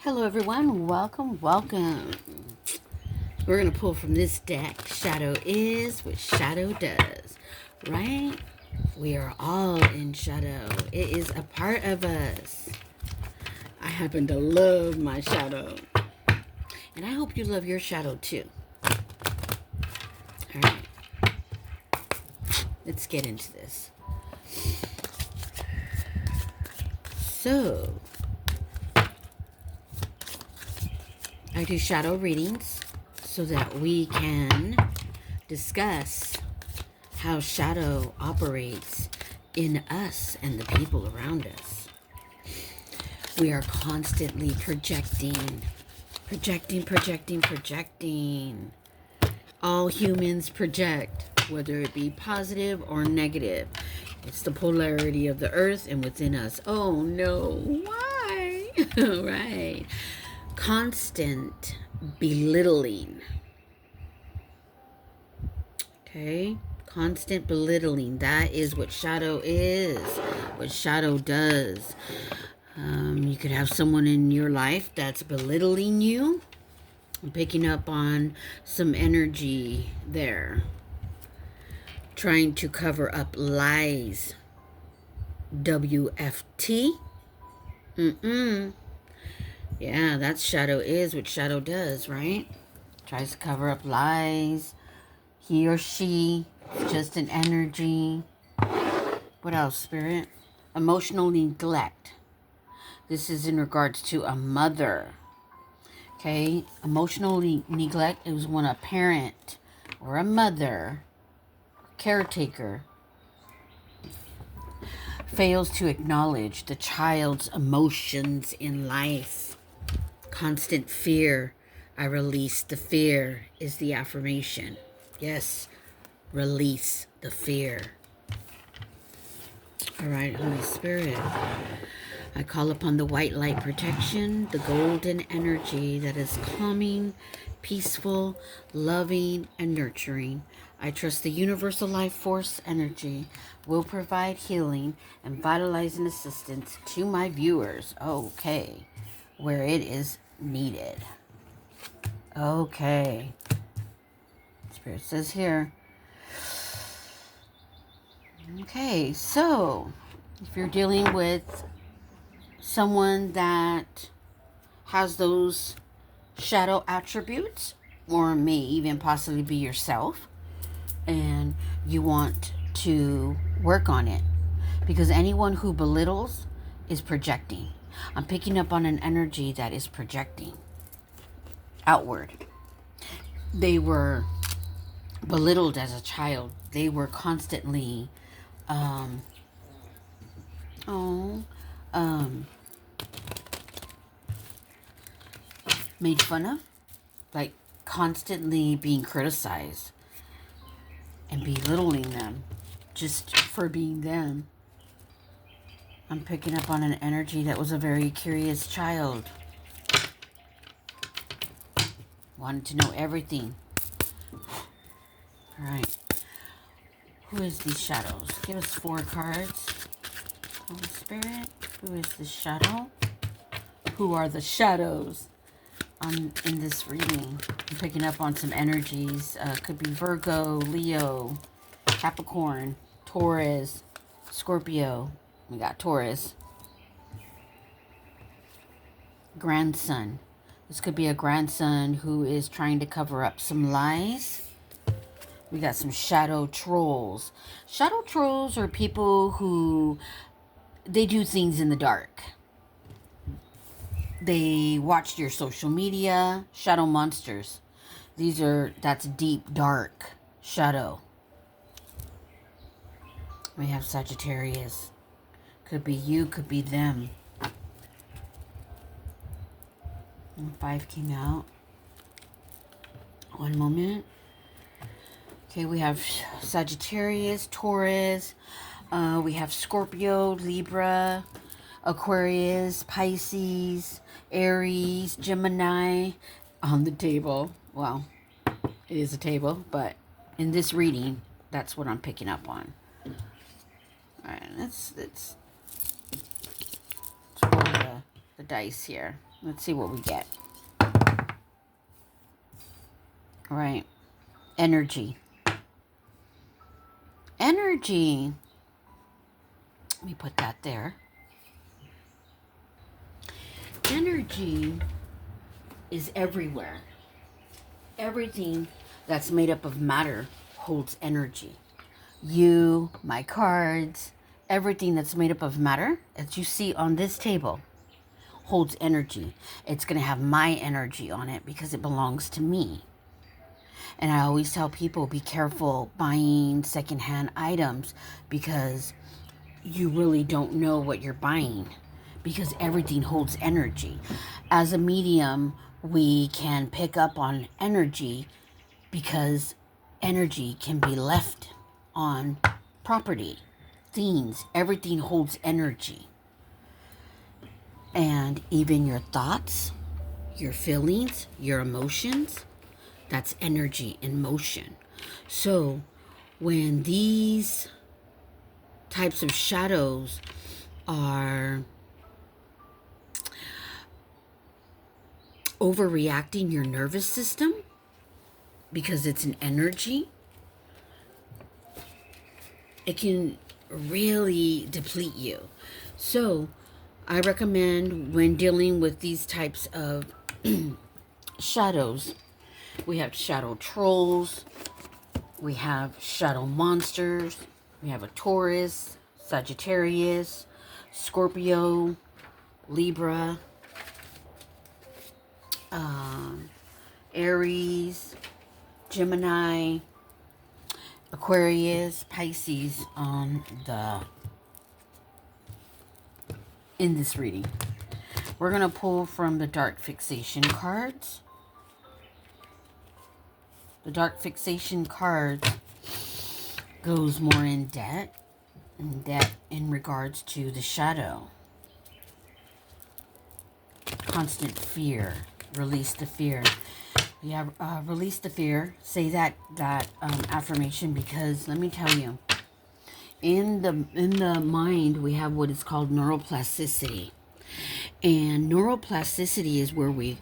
Hello everyone, welcome. We're going to pull from this deck. Shadow is what shadow does, right? We are all in shadow. It is a part of us. I happen to love my shadow. And I hope you love your shadow too. All right. Let's get into this. So, I do shadow readings so that we can discuss how shadow operates in us and the people around us. We are constantly projecting. All humans project, whether it be positive or negative. It's the polarity of the earth and within us. Oh no, why? Right. Constant belittling. Okay? Constant belittling. That is what shadow is. What shadow does. You could have someone in your life that's belittling you. I'm picking up on some energy there. Trying to cover up lies. WFT. Yeah, that's shadow is what shadow does, right? Tries to cover up lies. He or she, just an energy. What else, Spirit? Emotional neglect. This is in regards to a mother. Okay, emotional neglect is when a parent or a mother, caretaker, fails to acknowledge the child's emotions in life. Constant fear. I release the fear is the affirmation. Yes, release the fear. All right, Holy Spirit. I call upon the white light protection, the golden energy that is calming, peaceful, loving, and nurturing. I trust the universal life force energy will provide healing and vitalizing assistance to my viewers. Okay, where it is needed. Okay. Spirit says here. Okay, so if you're dealing with someone that has those shadow attributes, or may even possibly be yourself, and you want to work on it, because anyone who belittles is projecting. I'm picking up on an energy that is projecting outward. They were belittled as a child. They were constantly made fun of, like constantly being criticized and belittling them just for being them. I'm picking up on an energy that was a very curious child. Wanted to know everything. All right. Who is these shadows? Give us 4 cards. Holy Spirit. Who is the shadow? Who are the shadows in this reading? I'm picking up on some energies. Could be Virgo, Leo, Capricorn, Taurus, Scorpio. We got Taurus. Grandson. This could be a grandson who is trying to cover up some lies. We got some shadow trolls. Shadow trolls are people who, they do things in the dark. They watch your social media. Shadow monsters. That's deep, dark shadow. We have Sagittarius. Could be you, could be them. And 5 came out. One moment. Okay, we have Sagittarius, Taurus. We have Scorpio, Libra, Aquarius, Pisces, Aries, Gemini on the table. Well, it is a table, but in this reading, that's what I'm picking up on. All right, let's roll the dice here. Let's see what we get. All right. Energy. Energy. Let me put that there. Energy is everywhere. Everything that's made up of matter holds energy. You, my cards, everything that's made up of matter that you see on this table holds energy. It's going to have my energy on it because it belongs to me. And I always tell people, be careful buying secondhand items because you really don't know what you're buying, because everything holds energy. As a medium, we can pick up on energy because energy can be left on property, things. Everything holds energy. And even your thoughts, your feelings, your emotions, that's energy in motion. So when these types of shadows are overreacting your nervous system because it's an energy, it can really deplete you. So I recommend, when dealing with these types of shadows, we have shadow trolls, we have shadow monsters, we have a Taurus, Sagittarius, Scorpio, Libra, Aries, Gemini, Aquarius, Pisces in this reading. We're going to pull from the dark fixation cards. The dark fixation card goes more in depth in regards to the shadow. Constant fear. Release the fear. Yeah, release the fear. Say that affirmation, because let me tell you, in the mind we have what is called neuroplasticity, and neuroplasticity is where we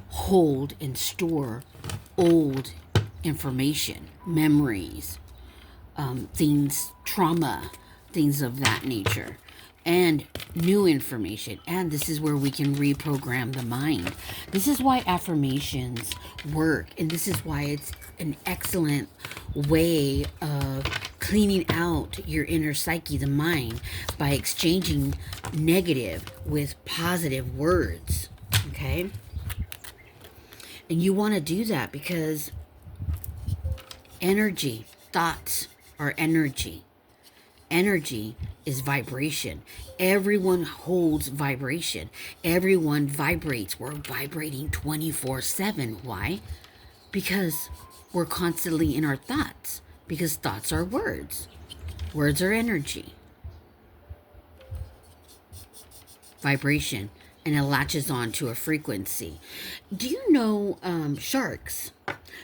hold and store old information, memories, things, trauma, things of that nature, and new information. And this is where we can reprogram the mind. This is why affirmations work, and this is why it's an excellent way of cleaning out your inner psyche, the mind, by exchanging negative with positive words. Okay? And you want to do that because energy, thoughts are energy. Energy is vibration. Everyone holds vibration. Everyone vibrates. We're vibrating 24/7. Why? Because we're constantly in our thoughts. Because thoughts are words. Words are energy. Vibration. And it latches on to a frequency. Do you know sharks?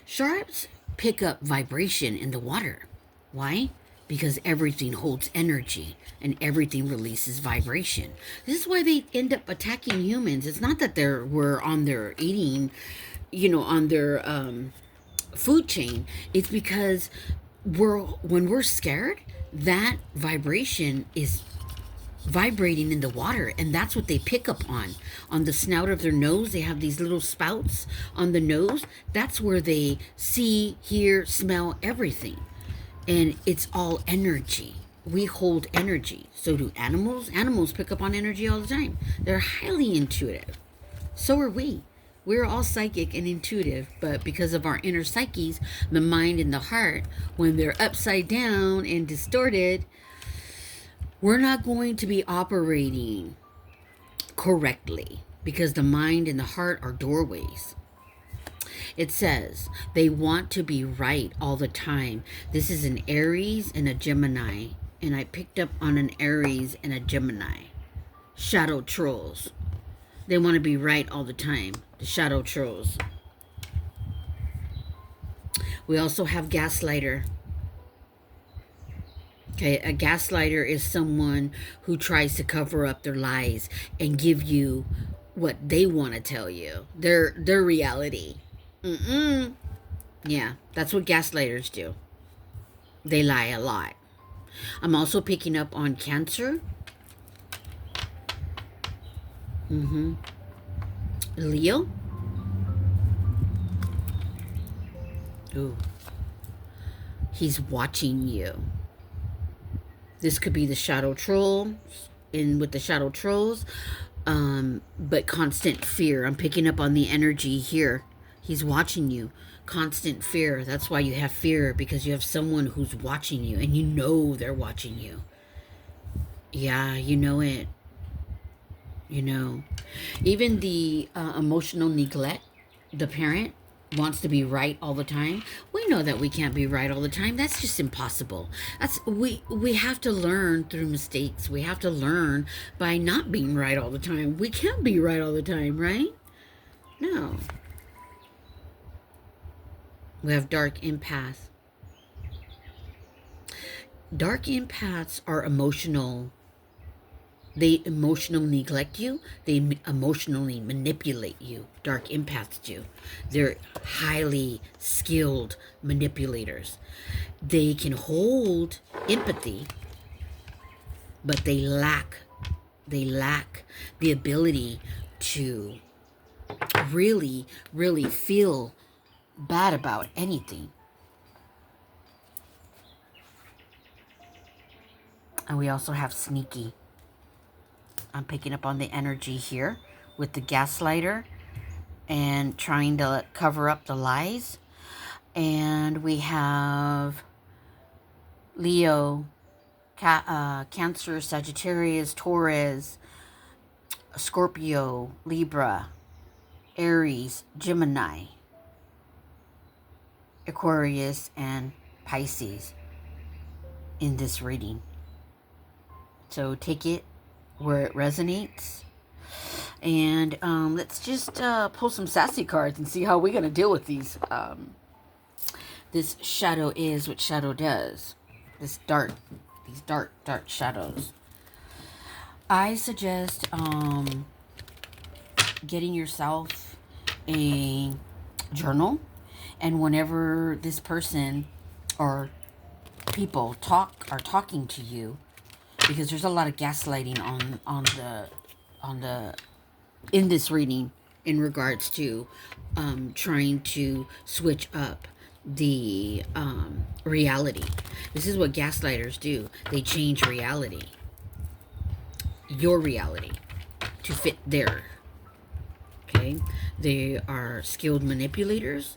Sharks pick up vibration in the water. Why? Because everything holds energy and everything releases vibration. This is why they end up attacking humans. It's not that we're on their eating, on their food chain. It's because when we're scared, that vibration is vibrating in the water, and that's what they pick up on the snout of their nose. They have these little spouts on the nose. That's where they see, hear, smell everything, and it's all energy. We hold energy. So do animals. Animals pick up on energy all the time. They're highly intuitive. So are we. We're all psychic and intuitive, but because of our inner psyches, the mind and the heart, when they're upside down and distorted, we're not going to be operating correctly, because the mind and the heart are doorways. It says they want to be right all the time. This is an Aries and a Gemini, and I picked up on an Aries and a Gemini. Shadow trolls. They want to be right all the time. The shadow trolls. We also have gaslighter. Okay, a gaslighter is someone who tries to cover up their lies and give you what they want to tell you, their reality. Yeah, that's what gaslighters do. They lie a lot. I'm also picking up on Cancer. Leo. Ooh. He's watching you. This could be the shadow troll, in with the shadow trolls, but constant fear. I'm picking up on the energy here. He's watching you. Constant fear. That's why you have fear, because you have someone who's watching you, and you know they're watching you. Yeah, you know it. You know. Even the emotional neglect, the parent wants to be right all the time. We know that we can't be right all the time. That's just impossible. We have to learn through mistakes. We have to learn by not being right all the time. We can't be right all the time, right? No. We have dark empaths. Dark empaths are emotional. They emotionally neglect you. They emotionally manipulate you. Dark empaths do. They're highly skilled manipulators. They can hold empathy, but they lack the ability to really, really feel bad about anything. And we also have sneaky. I'm picking up on the energy here with the gaslighter and trying to cover up the lies. And we have Leo, Cancer, Sagittarius, Taurus, Scorpio, Libra, Aries, Gemini, Aquarius, and Pisces in this reading. So take it where it resonates. And let's just pull some sassy cards and see how we're going to deal with these. This shadow is what shadow does. These dark shadows. I suggest getting yourself a journal, and whenever this person or people are talking to you, because there's a lot of gaslighting on the in this reading in regards to trying to switch up the reality. This is what gaslighters do. They change reality, your reality, to fit their. Okay, they are skilled manipulators.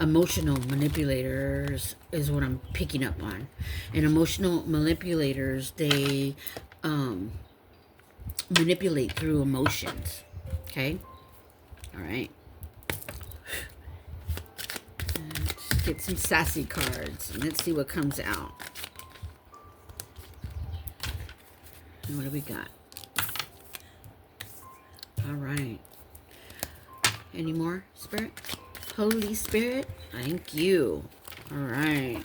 Emotional manipulators is what I'm picking up on. And emotional manipulators, they manipulate through emotions. Okay, all right. Let's get some sassy cards and let's see what comes out. And what do we got? All right. Any more, Spirit? Holy Spirit, thank you. All right.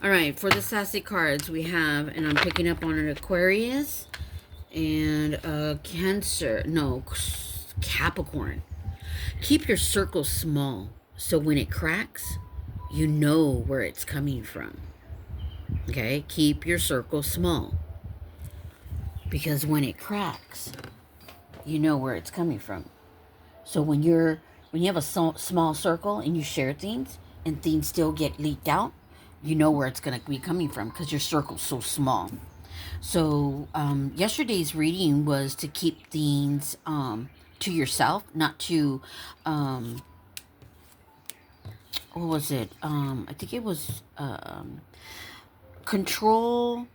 All right, for the sassy cards we have, and I'm picking up on an Aquarius and a Cancer. No, Capricorn. Keep your circle small so when it cracks, you know where it's coming from. Okay? Keep your circle small. Because when it cracks, you know where it's coming from. So when you have a small circle and you share things and things still get leaked out, you know where it's going to be coming from because your circle's so small. So yesterday's reading was to keep things to yourself, not to what was it? I think it was control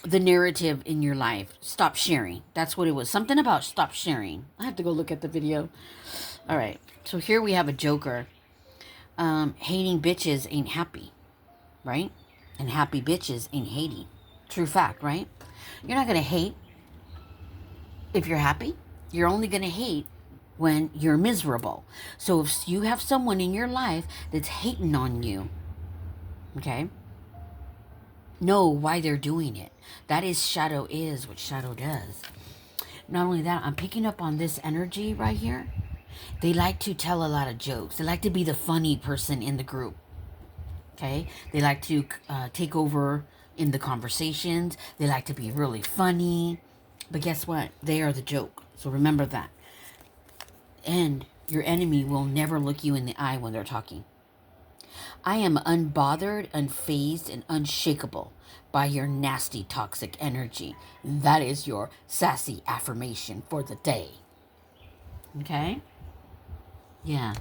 the narrative in your life. Stop sharing. That's what it was. Something about stop sharing. I have to go look at the video. All right. So here we have a Joker. Hating bitches ain't happy, right? And happy bitches ain't hating. True fact, right? You're not going to hate if you're happy. You're only going to hate when you're miserable. So if you have someone in your life that's hating on you, okay, know why they're doing it. That is shadow is what shadow does. Not only that, I'm picking up on this energy right here. They like to tell a lot of jokes. They like to be the funny person in the group. Okay? They like to take over in the conversations. They like to be really funny. But guess what? They are the joke. So remember that. And your enemy will never look you in the eye when they're talking. I am unbothered, unfazed, and unshakable by your nasty, toxic energy. That is your sassy affirmation for the day. Okay? Yeah.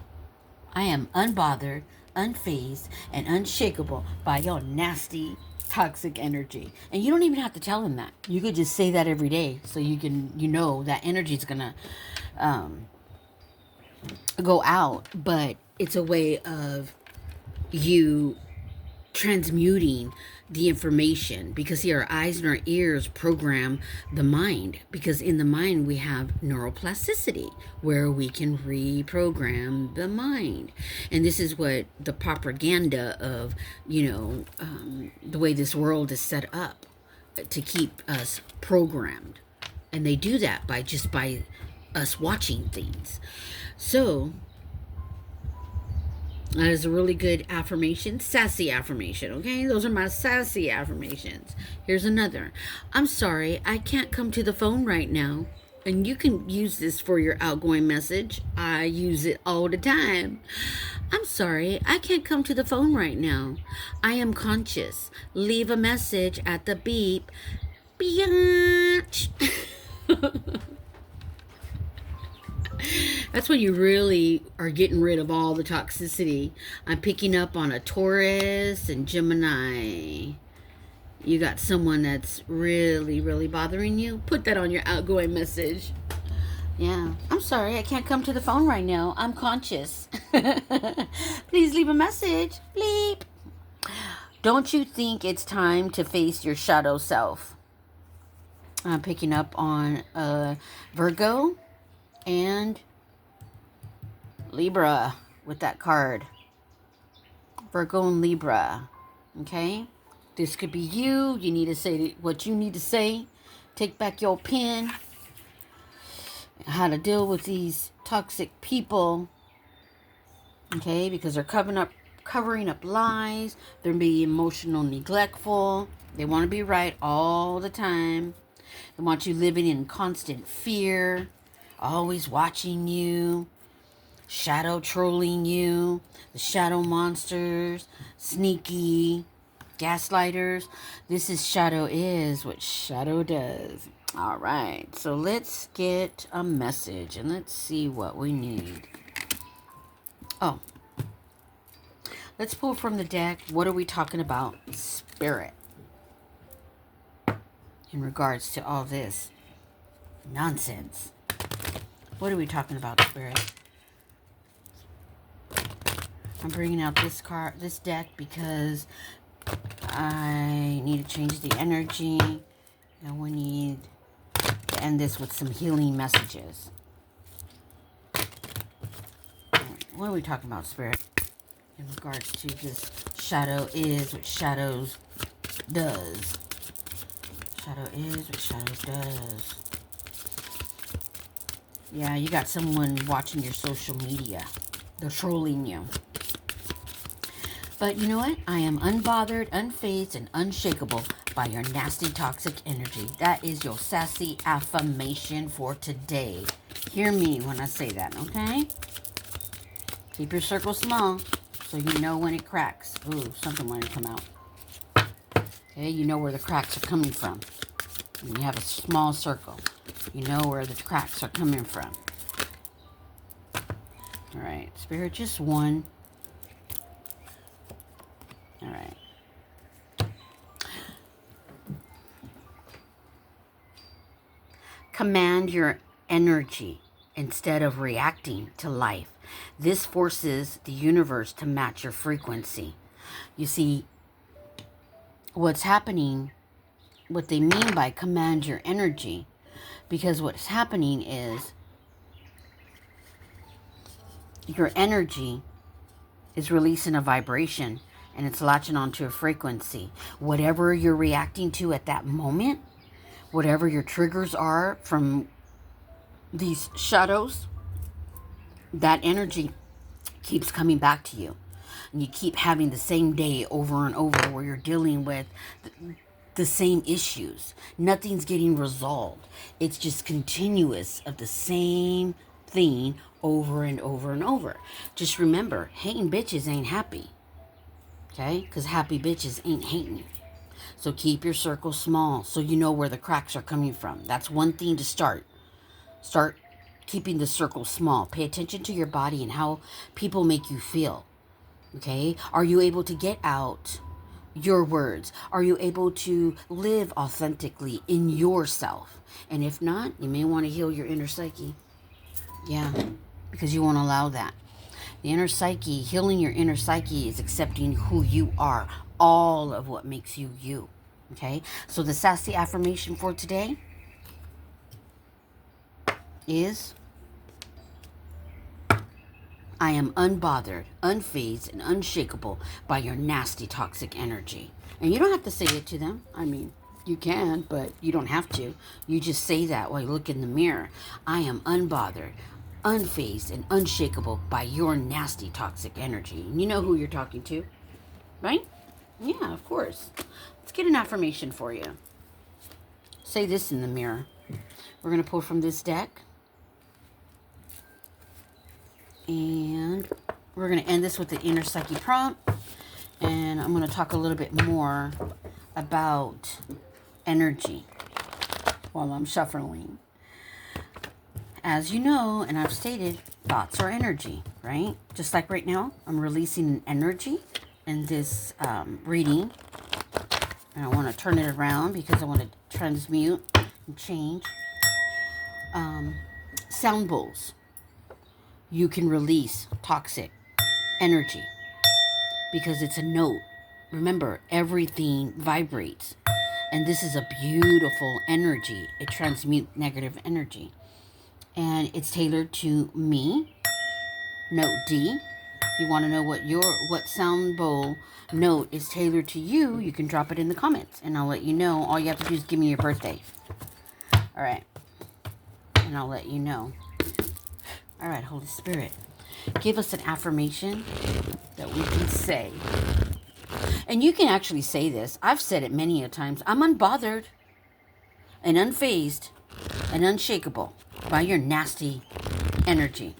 I am unbothered, unfazed, and unshakable by your nasty, toxic energy. And you don't even have to tell them that. You could just say that every day so you know that energy is going to go out. But it's a way of you transmuting the information, because see, our eyes and our ears program the mind, because in the mind we have neuroplasticity where we can reprogram the mind. And this is what the propaganda of the way this world is set up to keep us programmed, and they do that by us watching things. So that is a really good affirmation. Sassy affirmation, okay? Those are my sassy affirmations. Here's another. I'm sorry, I can't come to the phone right now. And you can use this for your outgoing message. I use it all the time. I'm sorry, I can't come to the phone right now. I am conscious. Leave a message at the beep. Biatch. That's when you really are getting rid of all the toxicity. I'm picking up on a Taurus and Gemini. You got someone that's really, really bothering you. Put that on your outgoing message. Yeah. I'm sorry, I can't come to the phone right now. I'm conscious. Please leave a message. Bleep. Don't you think it's time to face your shadow self? I'm picking up on Virgo and Libra with that card. Virgo and Libra. Okay? This could be you. You need to say what you need to say. Take back your pen. How to deal with these toxic people. Okay? Because they're covering up lies. They're being emotional neglectful. They want to be right all the time. They want you living in constant fear. Always watching you. Shadow trolling you. The shadow monsters. Sneaky. Gaslighters. This is shadow is what shadow does. All right. So let's get a message and let's see what we need. Oh. Let's pull from the deck. What are we talking about? Spirit. In regards to all this nonsense. What are we talking about, Spirit? I'm bringing out this deck because I need to change the energy, and we need to end this with some healing messages. What are we talking about, Spirit? In regards to this shadow is what shadows does. Shadow is what shadows does. Yeah, you got someone watching your social media. They're trolling you. But you know what? I am unbothered, unfazed, and unshakable by your nasty, toxic energy. That is your sassy affirmation for today. Hear me when I say that, okay? Keep your circle small so you know when it cracks. Ooh, something might come out. Okay, you know where the cracks are coming from. When you have a small circle, you know where the cracks are coming from. All right, Spirit, just one. All right. Command your energy instead of reacting to life. This forces the universe to match your frequency. You see, what's happening, what they mean by command your energy, because what's happening is your energy is releasing a vibration and it's latching onto a frequency. Whatever you're reacting to at that moment, whatever your triggers are from these shadows, that energy keeps coming back to you. And you keep having the same day over and over where you're dealing with the same issues. Nothing's getting resolved. It's just continuous of the same thing over and over and over. Just remember, hating bitches ain't happy. Okay? Because happy bitches ain't hating. So keep your circle small so you know where the cracks are coming from. That's one thing to start. Start keeping the circle small. Pay attention to your body and how people make you feel. Okay? Are you able to get out your words? Are you able to live authentically in yourself? And if not, you may want to heal your inner psyche. Yeah, because you won't allow that. The inner psyche, healing your inner psyche is accepting who you are, all of what makes you you. Okay? So the sassy affirmation for today is, I am unbothered, unfazed, and unshakable by your nasty toxic energy. And you don't have to say it to them. I mean, you can, but you don't have to. You just say that while you look in the mirror. I am unbothered, unfazed, and unshakable by your nasty toxic energy. And you know who you're talking to, right? Yeah, of course. Let's get an affirmation for you. Say this in the mirror. We're going to pull from this deck. And we're going to end this with the inner psyche prompt. And I'm going to talk a little bit more about energy while I'm shuffling. As you know, and I've stated, thoughts are energy, right? Just like right now, I'm releasing an energy in this reading. And I want to turn it around because I want to transmute and change. Sound bowls. You can release toxic energy because it's a note. Remember, everything vibrates. And this is a beautiful energy. It transmutes negative energy. And it's tailored to me. Note D. If you want to know what sound bowl note is tailored to you, you can drop it in the comments. And I'll let you know. All you have to do is give me your birthday. All right. And I'll let you know. All right, Holy Spirit, give us an affirmation that we can say. And you can actually say this. I've said it many a times. I'm unbothered and unfazed and unshakable by your nasty energy.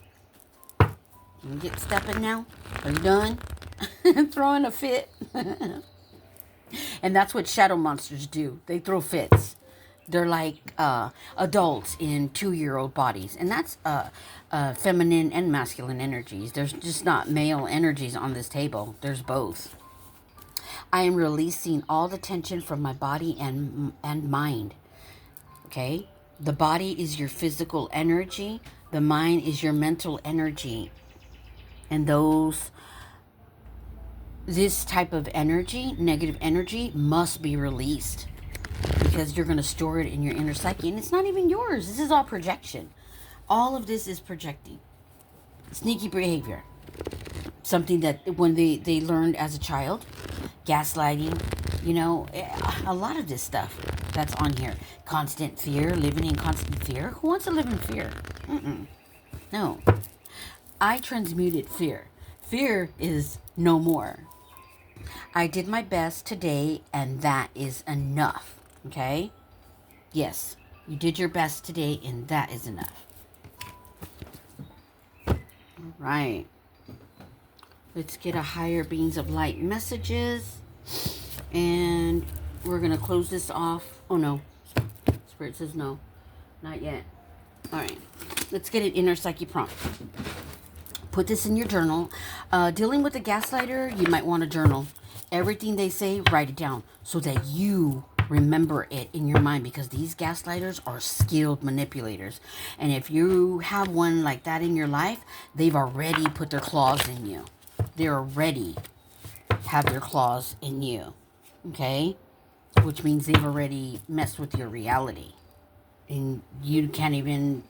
You get stepping now? Are you done? Throwing a fit? And that's what shadow monsters do. They throw fits. They're like adults in 2-year-old bodies. And that's feminine and masculine energies. There's just not male energies on this table. There's both. I am releasing all the tension from my body and mind. Okay? The body is your physical energy. The mind is your mental energy. And this type of energy, negative energy, must be released. Because you're going to store it in your inner psyche. And it's not even yours. This is all projection. All of this is projecting. Sneaky behavior. Something that when they learned as a child. Gaslighting. You know, a lot of this stuff that's on here. Constant fear. Living in constant fear. Who wants to live in fear? No. I transmuted fear. Fear is no more. I did my best today and that is enough. Okay? Yes, you did your best today, and that is enough. All right. Let's get a higher beings of light messages. And we're going to close this off. Oh, no. Spirit says no. Not yet. All right. Let's get an inner psyche prompt. Put this in your journal. Dealing with a gaslighter, you might want to journal. Everything they say, write it down so that you remember it in your mind, because these gaslighters are skilled manipulators. And if you have one like that in your life, they've already put their claws in you. They already have their claws in you. Okay? Which means they've already messed with your reality. And you can't even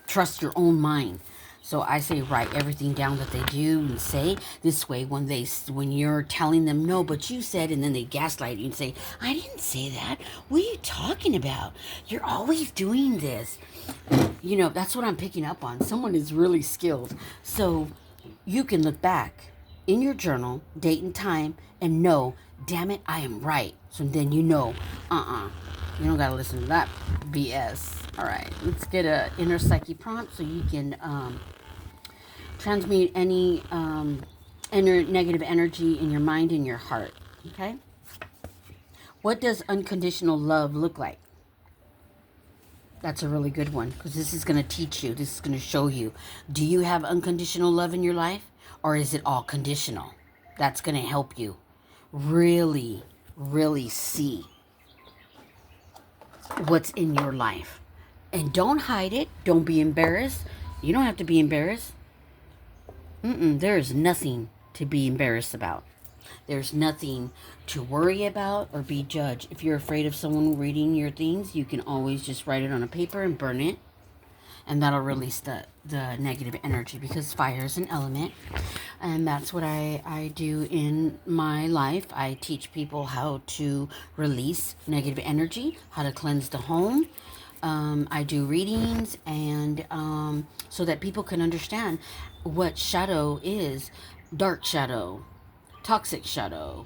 trust your own mind. So I say write everything down that they do and say. This way, when you're telling them no, but you said, and then they gaslight you and say, I didn't say that. What are you talking about? You're always doing this. You know, that's what I'm picking up on. Someone is really skilled. So you can look back in your journal, date and time, and know, damn it, I am right. So then you know, you don't got to listen to that BS. All right, let's get a inner psyche prompt so you can transmute any negative energy in your mind and your heart. Okay? What does unconditional love look like? That's a really good one, because this is going to teach you. This is going to show you. Do you have unconditional love in your life, or is it all conditional? That's going to help you really, really see what's in your life. And don't hide it. Don't be embarrassed. You don't have to be embarrassed. There is nothing to be embarrassed about. There's nothing to worry about or be judged. If you're afraid of someone reading your things, you can always just write it on a paper and burn it. And that'll release the negative energy, because fire is an element. And that's what I do in my life. I teach people how to release negative energy, how to cleanse the home. I do readings, and so that people can understand what shadow is. Dark shadow, toxic shadow,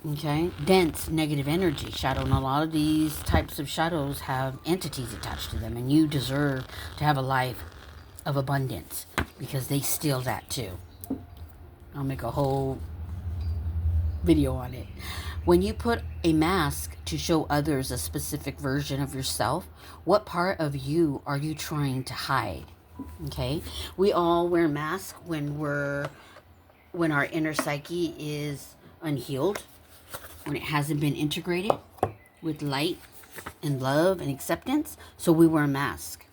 okay, dense negative energy shadow. And a lot of these types of shadows have entities attached to them, and you deserve to have a life of abundance, because they steal that too. I'll make a whole video on it. When you put a mask to show others a specific version of yourself, what part of you are you trying to hide? Okay, we all wear masks when our inner psyche is unhealed, when it hasn't been integrated with light and love and acceptance. So we wear a mask.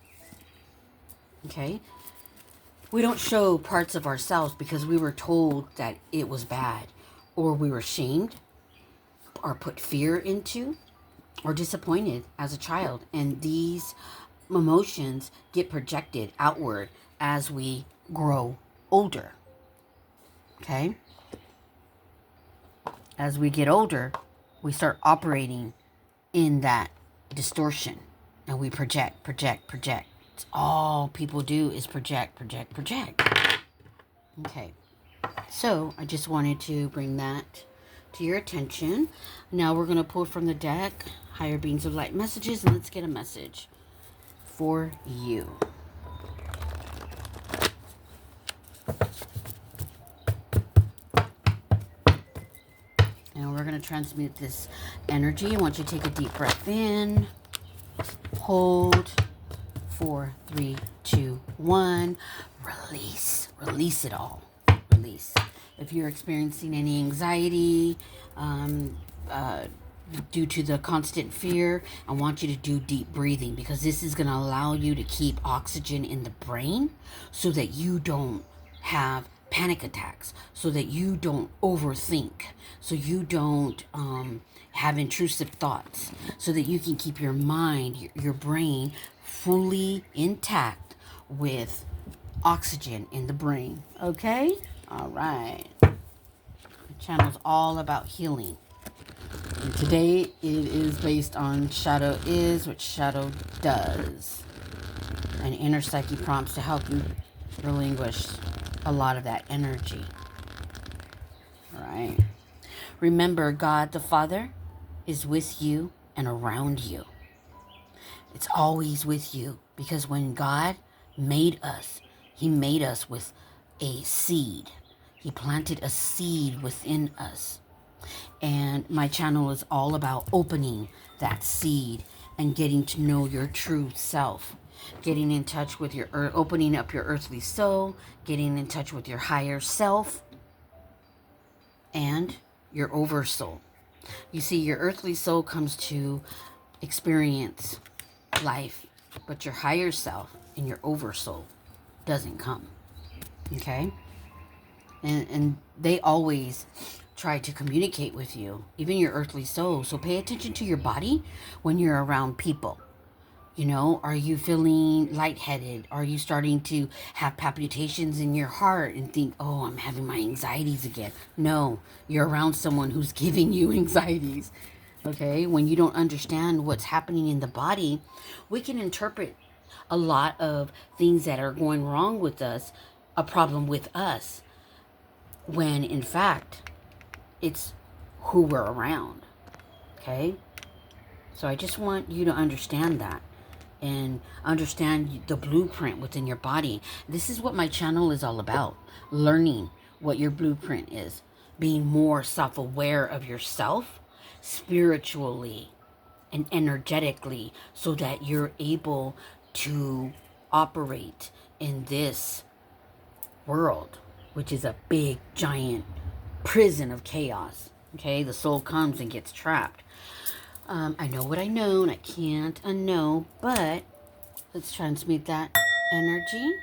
Okay, we don't show parts of ourselves because we were told that it was bad, or we were shamed, or put fear into, or disappointed as a child. And these emotions get projected outward as we grow older. Okay? As we get older, we start operating in that distortion, and we project. It's all people do is project. Okay. So I just wanted to bring that to your attention. Now we're going to pull from the deck higher beings of light messages, and let's get a message for you. And we're going to transmute this energy. I want you to take a deep breath in, hold, 4, 3, 2, 1, release it all. Release. If you're experiencing any anxiety due to the constant fear, I want you to do deep breathing, because this is going to allow you to keep oxygen in the brain so that you don't have panic attacks, so that you don't overthink, so you don't have intrusive thoughts, so that you can keep your mind, your brain fully intact with oxygen in the brain. Okay? All right. The channel's all about healing. And today it is based on shadow is what shadow does. And inner psyche prompts to help you relinquish a lot of that energy. All right. Remember, God the Father is with you and around you. It's always with you, because when God made us, He made us with a seed. He planted a seed within us. And my channel is all about opening that seed and getting to know your true self. Getting in touch with opening up your earthly soul, getting in touch with your higher self and your oversoul. You see, your earthly soul comes to experience life, but your higher self and your oversoul doesn't come. Okay? And they always try to communicate with you, even your earthly soul. So pay attention to your body when you're around people. Are you feeling lightheaded? Are you starting to have palpitations in your heart and think, oh, I'm having my anxieties again? No, you're around someone who's giving you anxieties. Okay, when you don't understand what's happening in the body, we can interpret a lot of things that are going wrong with us, a problem with us, when in fact, it's who we're around. Okay, so I just want you to understand that and understand the blueprint within your body. This is what my channel is all about. Learning what your blueprint is. Being more self-aware of yourself spiritually and energetically so that you're able to operate in this world, which is a big, giant prison of chaos. Okay, the soul comes and gets trapped. I know what I know and I can't unknow, but let's transmute that energy.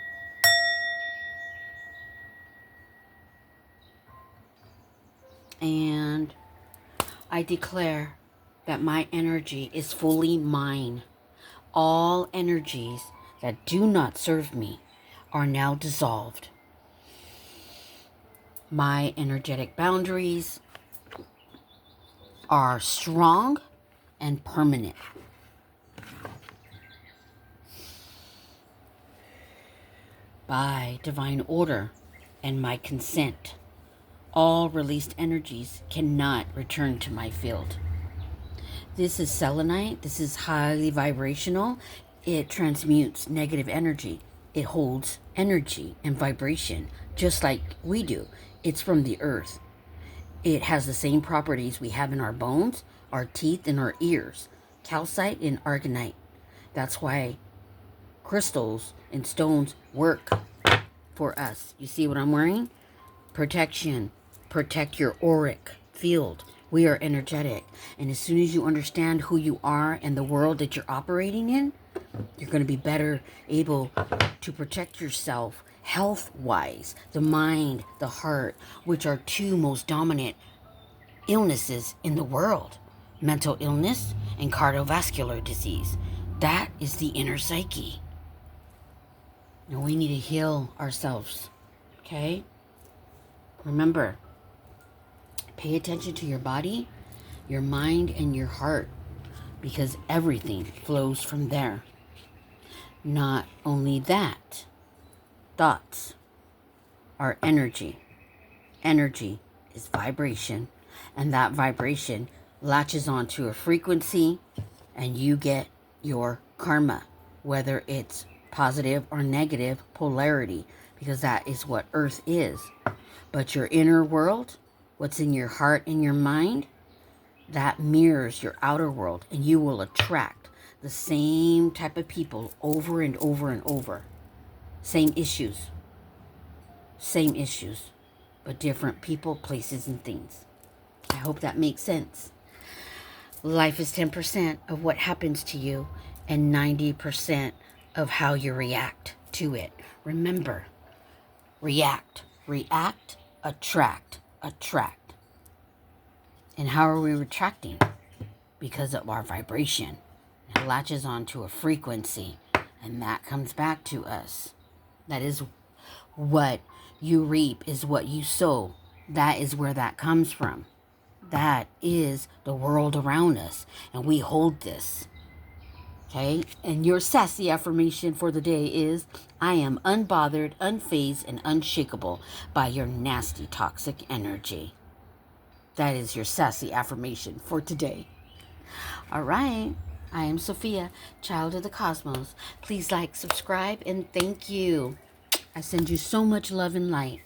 And I declare that my energy is fully mine. All energies that do not serve me are now dissolved. My energetic boundaries are strong and permanent. By divine order and my consent, all released energies cannot return to my field. This is selenite. This is highly vibrational. It transmutes negative energy. It holds energy and vibration just like we do. It's from the earth. It has the same properties we have in our bones, our teeth, and our ears. Calcite and argonite. That's why crystals and stones work for us. You see what I'm wearing? Protection. Protect your auric field. We are energetic. And as soon as you understand who you are and the world that you're operating in, you're going to be better able to protect yourself health-wise. The mind, the heart, which are two most dominant illnesses in the world. Mental illness and cardiovascular disease. That is the inner psyche. And we need to heal ourselves. Okay? Remember, pay attention to your body, your mind, and your heart, because everything flows from there. Not only that, thoughts are energy. Energy is vibration, and that vibration latches onto a frequency, and you get your karma, whether it's positive or negative polarity, because that is what Earth is. But your inner world, what's in your heart and your mind, that mirrors your outer world, and you will attract the same type of people over and over and over. Same issues, but different people, places, and things. I hope that makes sense. Life is 10% of what happens to you and 90% of how you react to it. Remember, react, attract. And how are we retracting? Because of our vibration. It latches onto a frequency, and that comes back to us. That is what you reap, is what you sow. That is where that comes from. That is the world around us, and we hold this. Okay? And your sassy affirmation for the day is, I am unbothered, unfazed, and unshakable by your nasty, toxic energy. That is your sassy affirmation for today. All right. I am Sophia, child of the cosmos. Please like, subscribe, and thank you. I send you so much love and light.